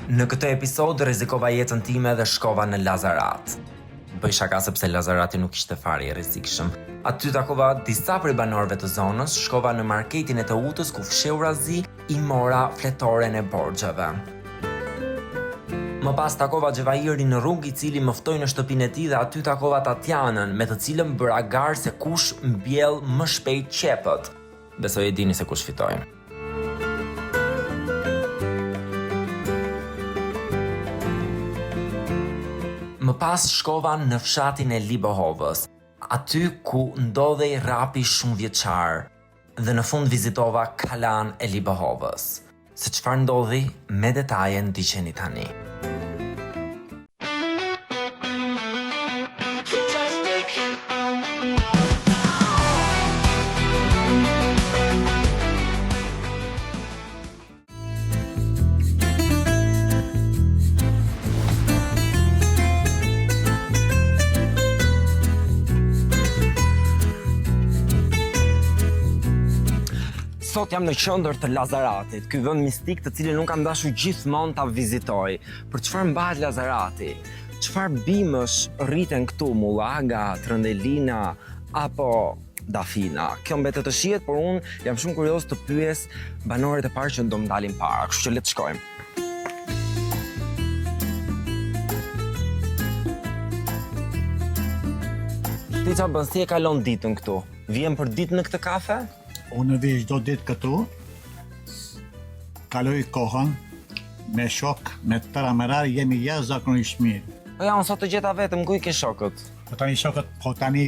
Në këtë episod rrezikova jetën time dhe shkova në Lazarat. Bëj shaka sepse Lazarati nuk ishte fare i rrezikshëm. Aty takova disa prej banorëve të zonës, shkova në marketin e të Utës ku fsheu razi, i mora fletoren e borxheve. Më pas takova Xhevairin në rrugë, i cili më ftoi në shtëpinë e tij dhe aty takova Tatianën, me të cilën bëra garë se kush mbjell më shpejt qepët. Besoj e dini se kush fitoi. Më pas shkova në fshatin e Libohovës, aty ku ndodhej rapi shumë vjeçar, dhe në fund vizitova Kalan e Libohovës. Se çfarë ndodhi, me detaje ndiqeni tani. Sot jam në qendër të Lazaratit, ky vend mistik të cilin nuk kam dashur gjithmonë ta vizitoj. Për çfarë mbahet Lazarati? Çfarë bimësh rriten këtu, Mullaga, Trëndelina apo Dafina? Kjo mbetet të shihet, por unë jam shumë kurioz të pyes banorët e parë që do më dalin para, kështu që le të shkojmë. Ti çfarë bën, si e kalon ditën këtu? Vjen për ditë në këtë kafe? Unë vi çdo ditë këtu, kaloj kohën me shok, me tëra merar, jemi jashtëzakonisht mirë. Po ja, unë sot të gjeta vetëm, ku i ke shokët? Po tani shokët, po tani,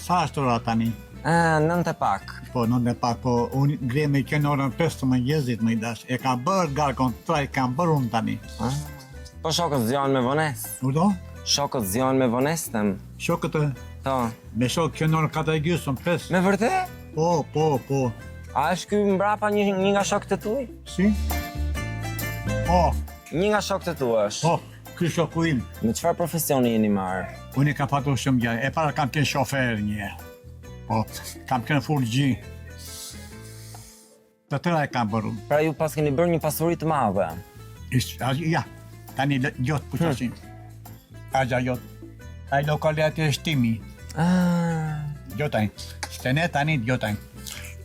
sa është ora tani? 9 e pak. Po, 9 e pak, po unë gre me kënë orën 5 të mëngjesit, më i dash. E ka bërë garkon, tra i kam bërë unë tani. Po shokët zjohen me vones? U do? Shokët zjohen me vones, tem? Shokët, Po. me shok kënë orën 4:30, 5. Me vërtet? Po. A është ky mbrapa një nga shokët e tuaj? Si? Po, Një nga shokët e tuaj është? po, ky shoku im. Me çfarë profesioni jeni marrë? Unë kam patur shumë gjë. E para kam qenë shofer një. Po, kam qenë furgji. Të tëra e kam bërë. Pra ju pas keni bërë një pasuri të madhe. Ja, tani gjot pushasin. Aja gjot. Ai lokali aty është timi. Gjotaj. Shtene tani gjotaj.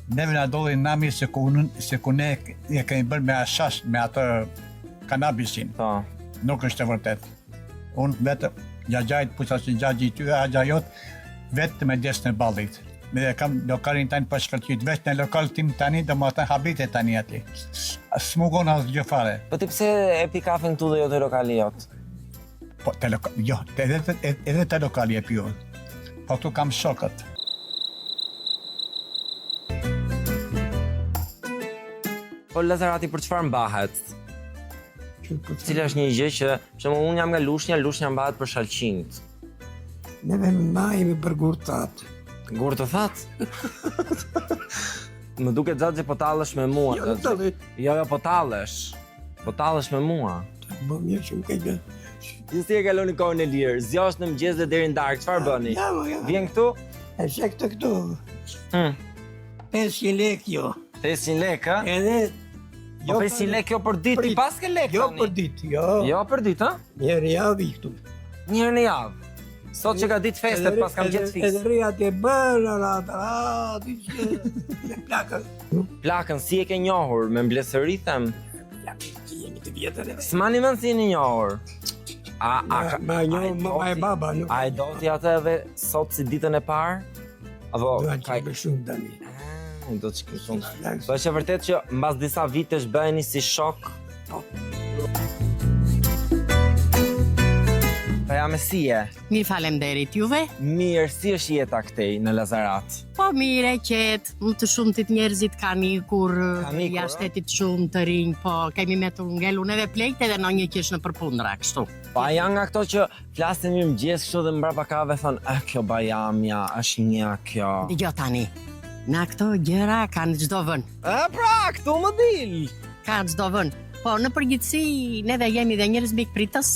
Neve na doli nami se ku ne e kemi bërë me ashash, me atë kanabisin. Po. Nuk është e vërtet. Unë vetë gjagjajt pushasin gjagji ty, aja jot, vetë me desën e ballit. Me kam lokalin tani për shkëlqyt, veç në lokal tim tani dhe më të habite tani ati. Smugon asë gjë fare. Po ti pse e pi kafen këtu dhe jo te lokali jot? Po, edhe të lokali e pjo. Po këtu kam shokët. Po Lazarati për çfarë mbahet? Cila është një gjë që, për shembull, unë jam nga Lushnja mbahet për shalqinjt. Neve mbajemi për gurtat. Gur të that? Më duket Xhaxhi po tallesh me mua. Jo, Xhaxhi. Jo, po tallesh. Po tallesh me mua. Më mirë që më ke gjë. Ju si e kaloni kohën e lirë? Zgjohesh në mëngjes dhe deri në darkë, çfarë bëni? Ja. Vjen këtu? E se këtu. 500 lek jo. 500 lekë, a? Edhe... Po 500 lekë jo për ditë, ti pas ke lekë Jo tani? për ditë, jo. Jo për ditë, ha? Njerë javë i këtu. Njërë në javë. Sot që ka ditë festet, pas kam gjetë fiks. Edhe rria të bërë, ti që... Me plakën. Plakën, si e ke njohur, me mblesëri them? Jemi të vjetër edhe. S'mani mend si jeni njohur. Ma njohë, ma e baba, nuk. A e do t'i atë edhe sot si ditën e parë? Apo, Do të qepë shumë tani. do të shkoj shumë. Po është e vërtet që mbas disa vitesh bëheni si shok? Po. Po ja me si e? Mirë faleminderit juve. Mirë, si është jeta këtej në Lazarat? Po mirë, qetë, më të shumtit njerëzit kanë ikur, ikur, jashtetit shumë të rinj, po kemi me të ngelun edhe plejt edhe në një kish në përpundra, kështu. Pa janë nga këto që flasin mirë mëngjes kështu dhe mbrapa kave thonë, kjo bajamja, është një kjo. Dëgjoj tani, na këto gjëra kanë çdo vend. Pra, këtu më dil. Kanë çdo vend. Po në përgjithësi neve jemi dhe njerëz mikpritës.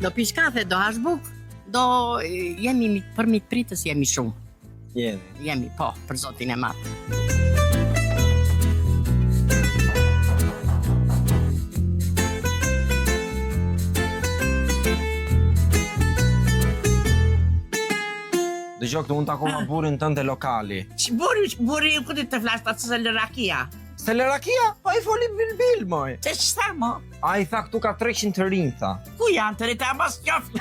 Do pish kafe, do hash buk, jemi për mikpritës jemi shumë. Jemi. Jemi, po, për zotin e madh. Dëgjoj këtu unë takova burrin tënd te lokali. Buri ku ti të flas ta se rakia. Se lerakia? Po i foli bil moj. Te ç'sta mo? A i tha këtu ka 300 të rinj tha. Ku janë të rita mos qof.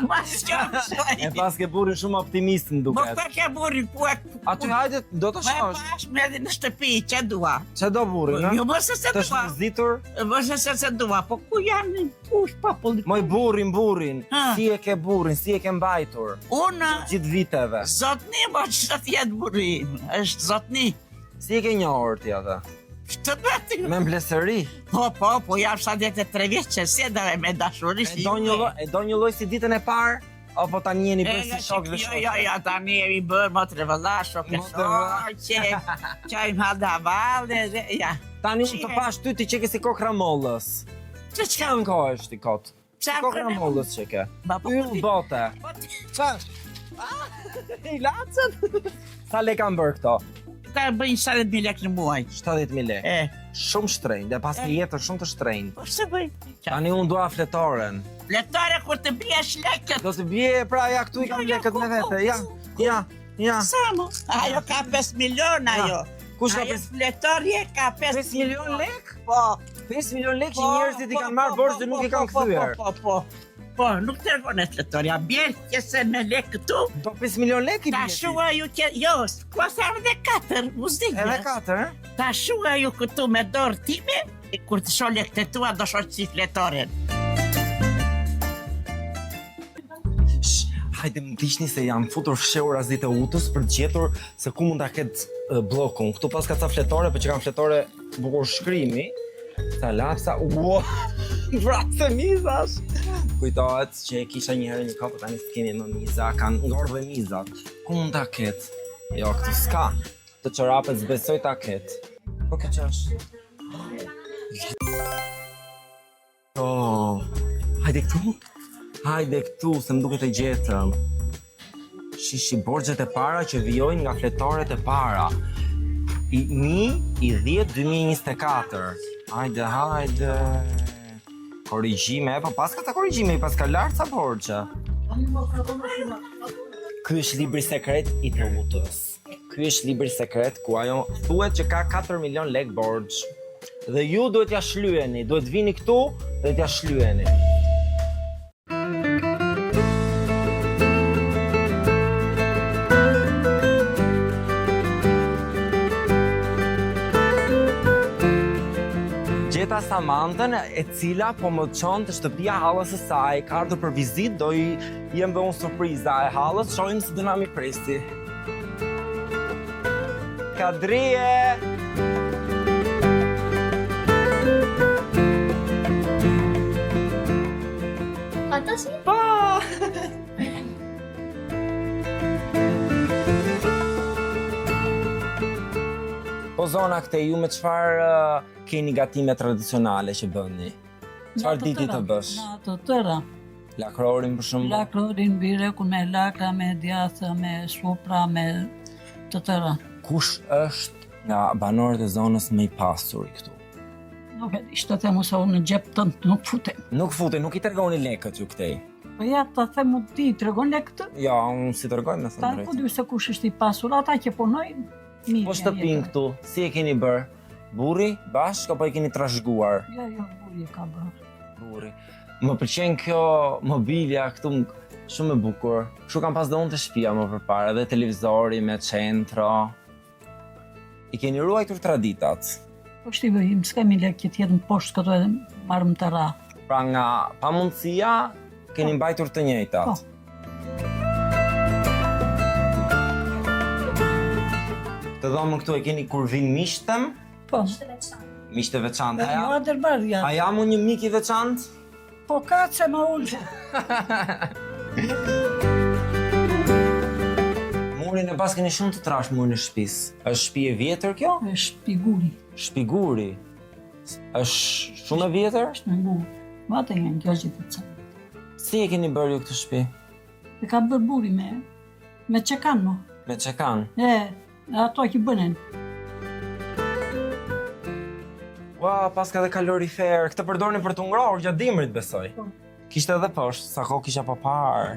Mos qof. E pas ke burrin shumë optimist më Mo duket. ta ke buri ku e. Aty hajde do të Po shohësh. pash me edhe në shtëpi, që dua? Çe do burrin, Jo ha? mos se Të dua. shpëzitur? Mos se dua, po ku janë kush popull? Moj burrin. Ha. Si e ke burrin, si e ke mbajtur? Unë Gjithë viteve. zotni mo që të jetë buri. Është zotni. Si e ke njohur ti atë? Të bëti. Me mbledhëri. Po jam 73 vjeç që se dhe me dashuri. E do një lloj si ditën e parë? Apo tani jeni bërë si shok dhe shok? Jo, tani jemi bërë më të revëlla, shok e Mo të revëlla. shoqe, qajmë haldavalle, ja. Tani unë të pash ty ti që ke si kokramollës. Që Çka në kohë është ti kot? Kokramollës që ke. Ba, po, Yll bote. Qa? I lacën? Sa le kam bërë këto? Ka bëjnë 70.000 lekë në muaj. 70.000 lekë. E, Shumë shtrenjtë, dhe pas një jetër shumë të shtrenjtë. po se bëjnë? Tani unë dua fletoren. Letare kur të biesh lekët. Do të bje, pra ja këtu i kam lekët me vete. Ja. Sa mo? Ajo ka 5 milion ajo. Kush ka Ajo 5 fletorje ka 5 milion lekë? Po. 5 milion lekë që njerëzit i kanë marrë borxh dhe nuk i kanë kthyer. Po, nuk tregon e fletoria. Bjerë që se me lekë këtu. Do 5 milion lekë i Ta bje. shua ju që, jo, ku sa edhe 4, muzikë. Edhe 4, eh? Ta shua ju këtu me dorë time, e kur të shoh lekët e tua do shoh si fletoren. Hajde më dishni se jam futur fshehur as ditë utës për të gjetur se ku mund ta ketë bllokun. Këtu pas ka ca fletore, për që kanë fletore bukur shkrimi. Sa lapsa, ua, vrasë mizash. Kujtohet që e kisha një herë një kopë, tani s'kemi më miza, kanë ngorë dhe mizat. Ku mund ta ketë? Jo, këtu s'ka. Të çorapet s'besoj ta ketë. Po këtë që është? Oh, hajde këtu. Hajde këtu, se më duket e gjetëm. Shishi borxhet e para që vijojnë nga fletoret e para. I 1/10/2024. Hajde. Korrigjime, po pas ka ta korrigjime, i pas ka lartë sa borxhe. Ky është libri sekret i të utës. Ky është libri sekret ku ajo thuhet që ka 4 milion lek borxh. Dhe ju duhet ja shlyeni, duhet vini këtu dhe t'ja shlyeni. Gjeta Samantën, e cila po më çon të shtëpia hallës së saj, ka ardhur për vizitë, do i jem dhe unë surpriza e hallës, shohim si do na mi presi. Kadrije! Ata si? Po! Po zona këte, ju me çfarë keni gatime tradicionale që bëni? Çfarë diti të bësh? Na të tëra. Lakrorin për shembull? Lakrorin, birekun me laka, me djathë, me supra, me të tëra. Kush është nga banorët e zonës më i pasuri këtu? Nuk e di, shtë të themu se unë në gjep tënd nuk futem. Nuk fute, nuk i tregoni lekët ju këtej. Po ja të themu ti, tregon le këtë? Ja, unë si tregoj me Ta thënë po drejtë. dy se kush është i pasur, ata që punojnë, mirë. Po shtëpin këtu, si e keni bërë? Burri, bashkë, apo e keni trashëguar? Jo, buri ka bërë. Burri. Më pëlqen kjo mobilja këtu shumë e bukur. Kështu kam pas dhe unë të shtëpia më përpara, dhe televizori me centro. I keni ruajtur traditat. Po shti vëjim, s'kemi lek që t'jetë në poshtë këtu edhe marrëm të ra. Pra nga pamundësia, keni mbajtur të njëjtat. Po. Të dhomën këtu e keni kur vinë miqtem, Po, miq të veçantë. dhe jo adërbardhja. A jam unë një mik i veçantë? Po ka që më ullë. Murin e pas keni shumë të trash murin e shtëpisë. Është shtëpi e vjetër kjo? është piguri, Shpiguri. Është shumë e vjetër? është në ngu. Vate janë kjo gjithë të cënë. Si e keni bërë ju këtë shtëpi? E ka bërë buri me qekan mo. Me çekan. Ato që bënen. Ua, pas ka dhe kalorifer. Këtë përdorni për të ngrohur gjatë dimrit, besoj. Po. Kishte edhe poshtë, sa kohë kisha pa parë.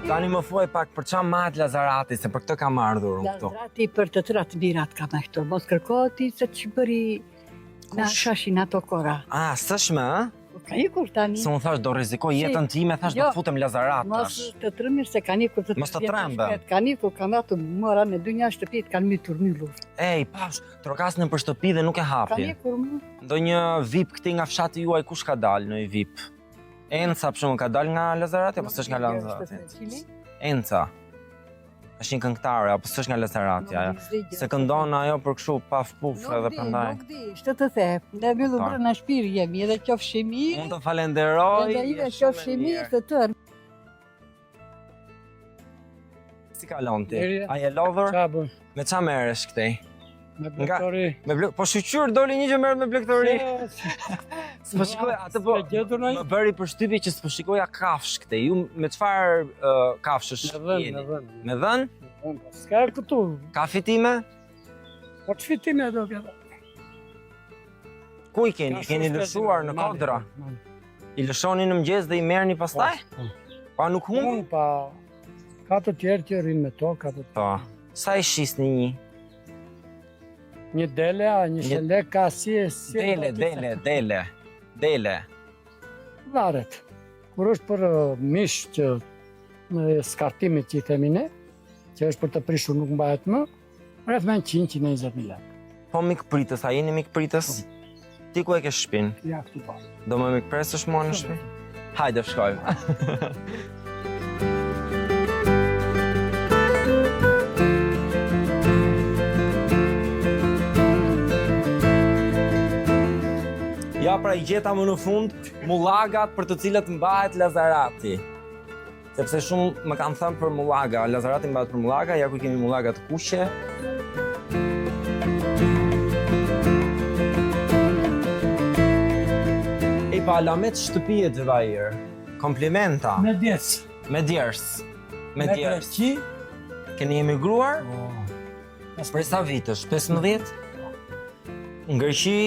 Tani më thuaj pak për çfarë mahet Lazarati, se për këtë kam ardhur unë këtu. Lazarati për të tëra të mirat ka me këto. Mos kërko ti se që bëri na shashin ato kora. S'është më, ë? Ka ikur tani. Se unë thash do rrezikoj jetën time, thash do futem Lazarat Mos tash. të trëmir se ka ikur të Mos të trembe. Ka ikur kanë ato mora në dy një shtëpi kanë mytur myllur. Ej, pash, trokasën për shtëpi dhe nuk e Ka hapi. ikur më. Ndonjë VIP këti nga fshati juaj kush ka dalë në VIP? Enca për shembull ka dalë nga Lazarati apo s'është nga Lazarati? Enca. Është një këngëtare apo s'është nga Lazarati ajo? Se këndon ajo për kështu paf puf edhe prandaj. Nuk di, shtë të the. Ne mbyllur brenda shpirë jemi, edhe qofshi mirë. Unë të falenderoj. Edhe i qofshi mirë të tërë. Si kalon ti? Mirë. A je lodhur? Qa bën? Me qa merresh këtej? Me blektori. Po shqyr doli një që merret me blektori. S'po shikoj atë po. Më bëri përshtypje që s'po shikoja kafsh këtej. Ju me çfarë kafshësh jeni? Me vën. Me dhën? S'ka këtu. Kafi time? Po që fitime do këtë? Ku i keni? Keni lëshuar në kodra? I lëshoni në mëngjes dhe i merrni pastaj? Pa nuk humbi? Unë pa... Ka të tjerë që rinë me to, ka të tjerë. Po. Sa i shisni një? Një dele, a një shele, ka si e si... Dele. Varet. Kur është për mish që në skartimit që i themi ne, që është për të prishur nuk mbahet më, rreth me 100-120.000 lekë. Po mik pritës, a jeni mik pritës? Ti ku e ke shpinë? Ja, këtu pa. Do më mik presësh mua në shtëpi? Hajde shkojmë. Ja pra i gjeta më në fund mullagat për të cilat mbahet Lazarati. Sepse shumë më kanë thënë për mullaga, Lazarati mbahet për mullaga, ja ku kemi mullagat kuqe. E pa alamet shtëpije të vajër. Komplimenta. Me djes. Me djers. Me qi. Keni emigruar? Për sa vitësh? 15? Në Greqi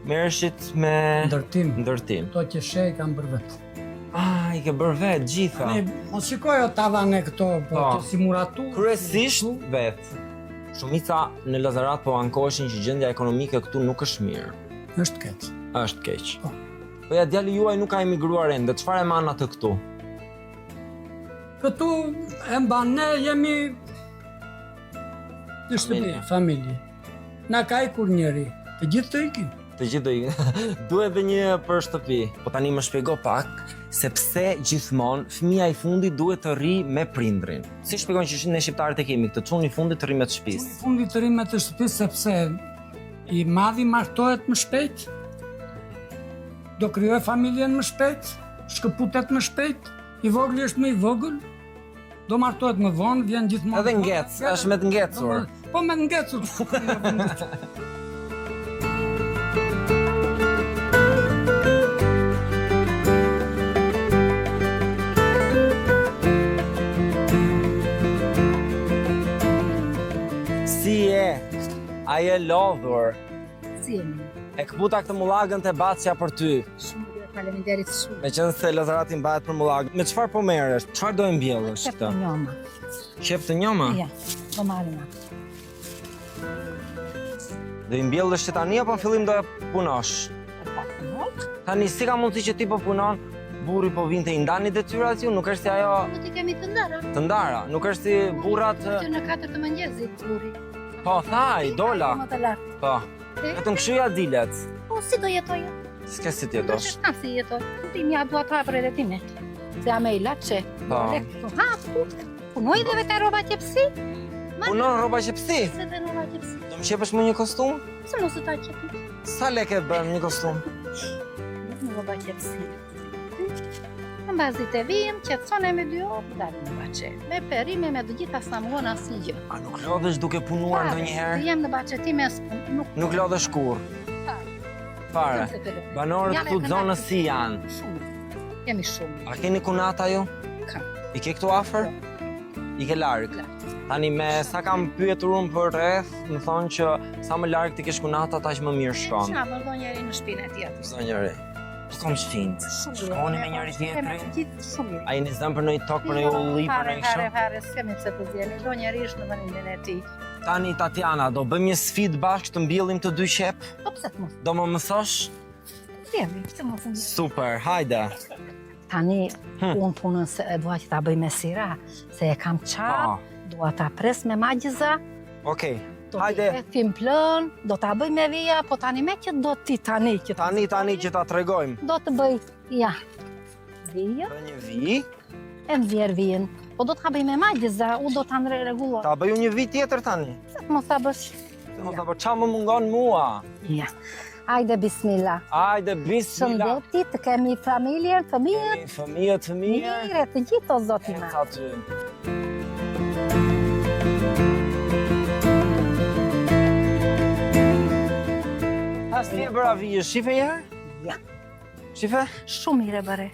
merreshit me ndërtim. To që shej kam bërë vetë. I ke bërë vetë gjitha. Mos shikoj o tavane këto, po që si muratur. Kryesisht vetë. Shumica në Lazarat po ankoheshin që gjendja ekonomike këtu nuk është mirë. Është keq. Është keq. Po ja djali juaj nuk ka emigruar ende, çfarë e mban atë këtu? Këtu e mban ne jemi në shtëpi, familje. Na ka ikur njeri, të gjithë të ikin. Të gjithë do i... Duhet dhe një për shtëpi. Po tani më shpjego pak se pse gjithmonë fëmia i fundit duhet të rri me prindrin. Si shpjegon që ne shqiptarët e kemi këtë çuni i fundit të rri me të shtëpisë? Çuni i fundit të rri me të shtëpisë sepse i madhi martohet më shpejt, do krijoj familjen më shpejt, shkëputet më shpejt, i vogël është më i vogël, do martohet më vonë, vjen gjithmonë. Edhe ngec, është me të ngecur. Po me të ngecur. Si e? A je lodhur? Si jemi? E këputa këtë mullagën të bacja për ty. Shumë faleminderit shumë. Me qenë se Lazarati mbahet për mullagën. Me çfarë po merresh? Çfarë do e mbjellësh Shef këtë? të njoma. Qep të njoma? Ja, do marrim atë. Do i mbjellësh që tani apo në fillim do e punosh? Tani si ka mundësi që ti po punon, burri po vinte i ndani detyrat ju, nuk është si ajo Nuk i kemi të ndara. të ndara, nuk është si burrat. Që në 4 të mëngjesit, burri. Po thaj, dola. Më të lartë. Po. Vetëm kështu ja dilet. Po, si do jetoja? S'ke si Do tjetosh. që si jetoj. Ti mja dua të hapër edhe time. Se a me i lache. Po. Ha, punoj dhe vetë roba qepsi. Punon rroba qepsi. Se dhe roba qepsi. Do më qepësh më një kostum? Se mos të ta qepi. Sa lekë bën një kostum? Në roba qepsi. Në bazit e vim, qetësone me 2 orë, dalë në bache. Me perime, me të gjitha sa më vonë asnjë gjë. A nuk lodhesh duke punuar ndonjëherë? Jem në bache time, Nuk lodhesh kur. Fare. Banorët këtu të zonës si janë? Shumë. Jemi shumë. A keni kunata ju? Kam. I ke këtu afër? I ke larg? Tani me sa kam pyetur unë për rreth, më thonë që sa më larg ti kesh kunata aq më mirë shkon. Qa vërdoj njeri në shpinë e tjetër. Zonjëri. Kom shpinë. Shkoni me njëri tjetrin. Gjithë shumë mirë. A jeni zënë për ndonjë tokë, për ndonjë ulli, për ndonjë kështu? Fare, s'kemi pse të zjemi. Do njëri është në vendin e tij. Tani Tatiana, do bëjmë një sfidë bashkë të mbjellim të dy qep? Po pse të mos? Do më thosh? Zjemi, pse mos të zjemi? Super, hajde. Tani, unë punën se dua që ta bëj me sira, se e kam qarë, dua ta pres me magjiza, Okej, do hajde. t'i fim plën, do ta bëj me vija, po tani me që do ti tani që Tani që ta tregojmë. do të bëj, ja, vija, Dhe një vi, e nxjerr vijën, po do t'ka bëj me magjiza, u do ta rregulloj. ta bëju një vi tjetër tani. Se të mos ta bësh, Mos apo qa më mungon mua. ja. Hajde, bismillah. Hajde, bismillah. Shëndeti, të kemi familjen, fëmijët, Kemi fëmijë të mirë. mire, të gjithë o zoti Ec ma. aty. Pas ti e bëra vijë, shife herë? Ja. Shife? Shumë mire bëre.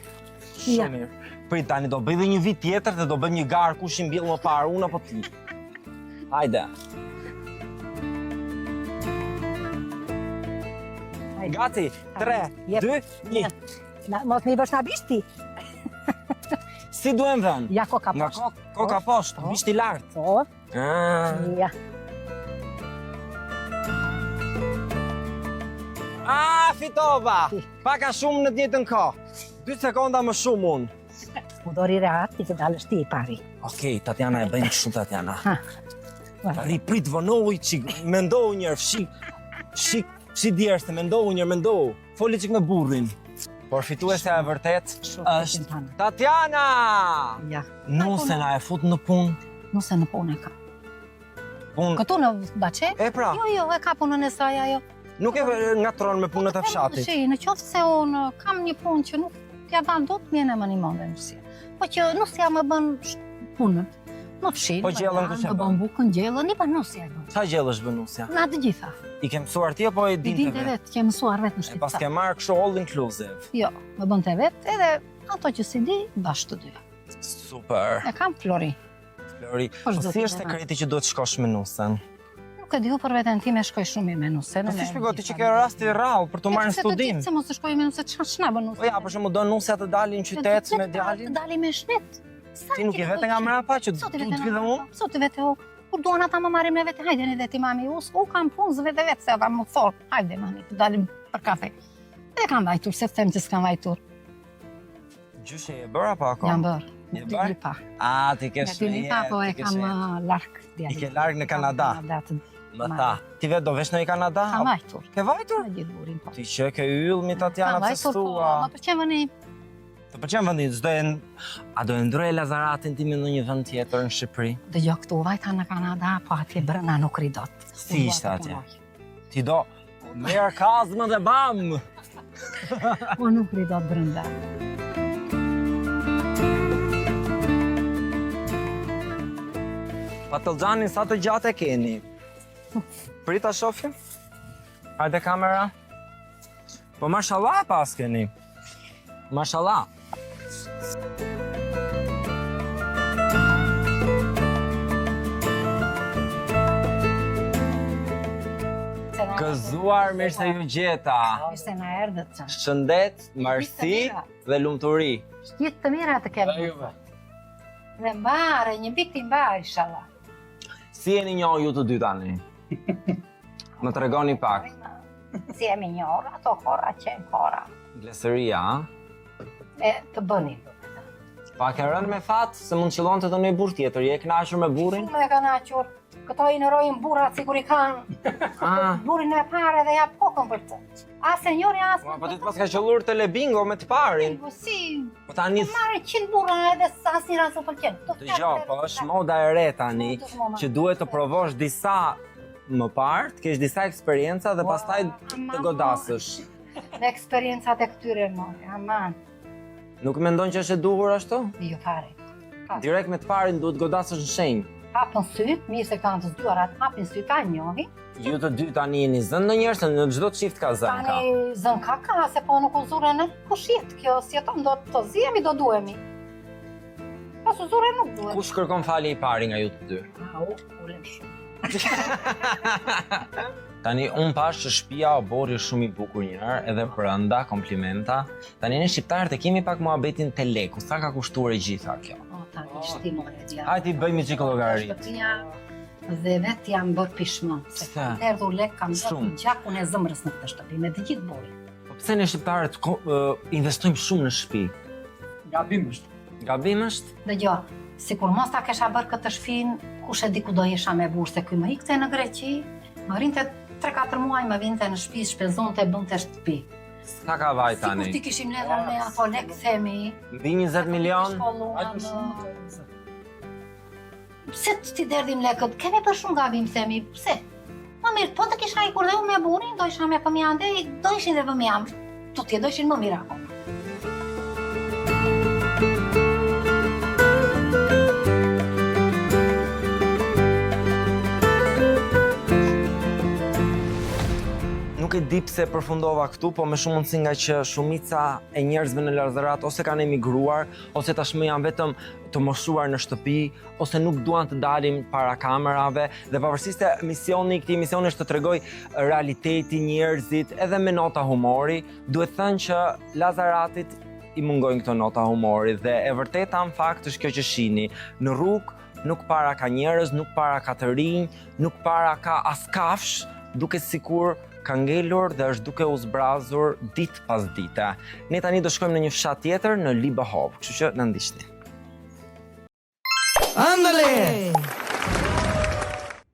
Shumë Ja. mirë. Prit tani do bëj dhe një vit tjetër dhe do bëjmë një garë kush i mbjell më parë, unë apo ti. Hajde. Hajde. Gati, 3, Jep. 2, 1. Mos me i bësh na bishti. Si duhem vën? Ja, koka Nga poshtë. koka poshtë, Po. bishti lartë. Po, ja. Fitova! Paka shumë në të njëjtën kohë. 2 sekonda më shumë unë. Mu dori rehat, ti që dalësh ti i pari. Okej, Tatiana e bëjmë kështu Tatiana. Ha. Tani prit vonohu çik, mendohu një herë, shi djerë se mendohu. Foli çik me burrin. Por fituesja e vërtet është Tatiana! Ja. Nuse na e fut në punë. Nuse në punë e ka. Punë. Këtu në bache? E pra, Jo, e ka punën e saj ajo. nuk e ngatron me punët e fshatit. Shi, në qoftë se unë kam një punë që nuk t'ja dal dot, mjene më nimon dhe nusja. Po që nusja më bën punën. Më fshin, Po gjellën ku që më bën bukën, gjellën, i bën nusja. Sa gjellësh bënusja? Na të gjitha. I ke mësuar ti apo e I dinte dinte vetë? vetë, që mësuar vetë në E pas shtëpi. ke marrë kështu all inclusive. Jo, më bën të vetë, edhe ato që si di, bashkë të dyja. Super. E kam Flori. Flori, Po, po çdo si të është bëna. sekreti që duhet shkosh me nusën? Nuk e diu për veten time shkoj shumë mirë me nuse. Po si shpjegoj ti që ke rasti rrallë për të marrë në studim? Se mos të shkoj me nuse, ç'na bën nuse? Po ja, për shembull do nusja të dalin në qytet me Të djalin. dali me shnet. Ti nuk je vetë nga mrapa që Sot i du vete të vi dhe nga unë? Sot i vete u. Kur duan ata më marrim ne vete, hajde ne dhe ti mami, u kam punë zë vete vetë, se ata më thorë, hajde mami, të dalim për kafe. Dhe kam vajtur, se të them që s'kam vajtur. Gjyshe e bërë apo ako? Jam bërë, Je me bërë? Lipa. A, ti ke Me ty Lipa, po e kam larkë djali. I ke larg në Kanada? Më tha, ti vetë do vesh në i Kanada? Kam vajtur. Ke vajtur? Me gjithë burin, po. Ti që ke yll mi Tatiana Kam pse vajtur, po, stua. më përqen vëni. Të pëlqen vendi, a do e ndroje Lazaratin ti me në një vend tjetër në Shqipëri? Dhe jo këtu vajta në Kanada, po atje brëna nuk ridot. Si ishte atje? Ti do merë kazmë dhe bam! Po nuk ridot brënda. Patëllxhanin sa të gjatë e keni? Prita shofim? Hajde kamera. Po mashallah e pas keni. Mashallah. Gëzuar, mirë se ju gjeta. Mirë se na erdhët që. Shëndet, marsi dhe lumturi. Gjithë të mira të kemi. Dhe mbare, një vit i mbarë, inshallah. Si jeni njohë ju të dy tani? Më tregoni pak. Si jemi njohër, ato kora qenë kora. Glesëria, a? E të bëni. Pak e rënë me fat, se mund qëllon të një burr tjetër, je kënaqur me burrin? Shumë e ka naqur. Këto i nërojnë burat sigur i kanë. Ah, Burin e pare dhe jap kokën për të. A senjori, as... po ti të pas ka qëllur telebingo me të parin. Po si, Po tani, marrë 100 burra edhe asnjë rast nuk pëlqen. dëgjoj, po është moda e re tani, që duhet të provosh disa më parë, të kesh disa eksperienca dhe pastaj të godasësh. Dhe eksperiencat e këtyre mori, aman. Nuk mendon që është e duhur ashtu? Jo fare. Direkt me të parin duhet godasësh në shenjë. Hapën sy, mirë se kanë të zduarat, hapin sy ta njohi. Ju të dy tani jeni zënë në njerë, se në çdo çift ka zënë ka. Tani zën ka, se po nuk u zure në kush jetë kjo, si jeton do të zihemi, do duhemi. Pas u zure nuk duhemi. Kush kërkon falje i pari nga ju të dy? A, ulem shumë. Tani, unë pash që shtëpia o bori shumë i bukur njërë, edhe brenda, komplimenta. Tani, ne shqiptarët e kemi pak muhabetin te leku, sa ka kushtuar e gjitha kjo? O, ta kishti more dja. Hajti bëjmë qiko llogarit. Shtëpia dhe vetë jam bërë pishmën. Se Pse? kam erdhur lek, kam Shumë. bërë gjakun e zëmrës në këtë shtëpi, me të gjithë bori. Po pse ne shqiptarët investojmë shumë në shtëpi? Gabim është. Gabim është? Dëgjoj, sikur mos ta kesha bërë këtë shtëpinë, kush e di ku do isha me burë, se ky më ikte në Greqi, më rinte 3-4 muaj më vinte në shtëpi, shpenzonte, bënte shtëpi. Sa ka vaj Sikur tani? ti kishim nedhur me ato lek themi. Mbi 20 milion? Pse ti derdhim lekët? Kemi për shumë gabim themi, pse? Më mirë, po të kisha ikur dhe unë me burin, do isha me fëmijën dhe do ishin dhe fëmijën. Tutje, do ishin më mirë akoma. Nuk e di pse përfundova këtu, po me shumë mundësi nga që shumica e njerëzve në Lazarat ose kanë emigruar, ose tashmë janë vetëm të moshuar në shtëpi, ose nuk duan të dalim para kamerave, dhe pavarësisht se misioni i këtij misioni është të tregoj realiteti, njerëzit, edhe me nota humori, duhet thënë që Lazaratit i mungojnë këto nota humori, dhe e vërteta në fakt është kjo që shihni, në rrugë nuk para ka njerëz, nuk para ka të rinj, nuk para ka as kafsh, duke sikur ka ngelur dhe është duke u zbrazur ditë pas dite. Ne tani do shkojmë në një fshat tjetër në Libahov, kështu që na ndiqni. Ándale.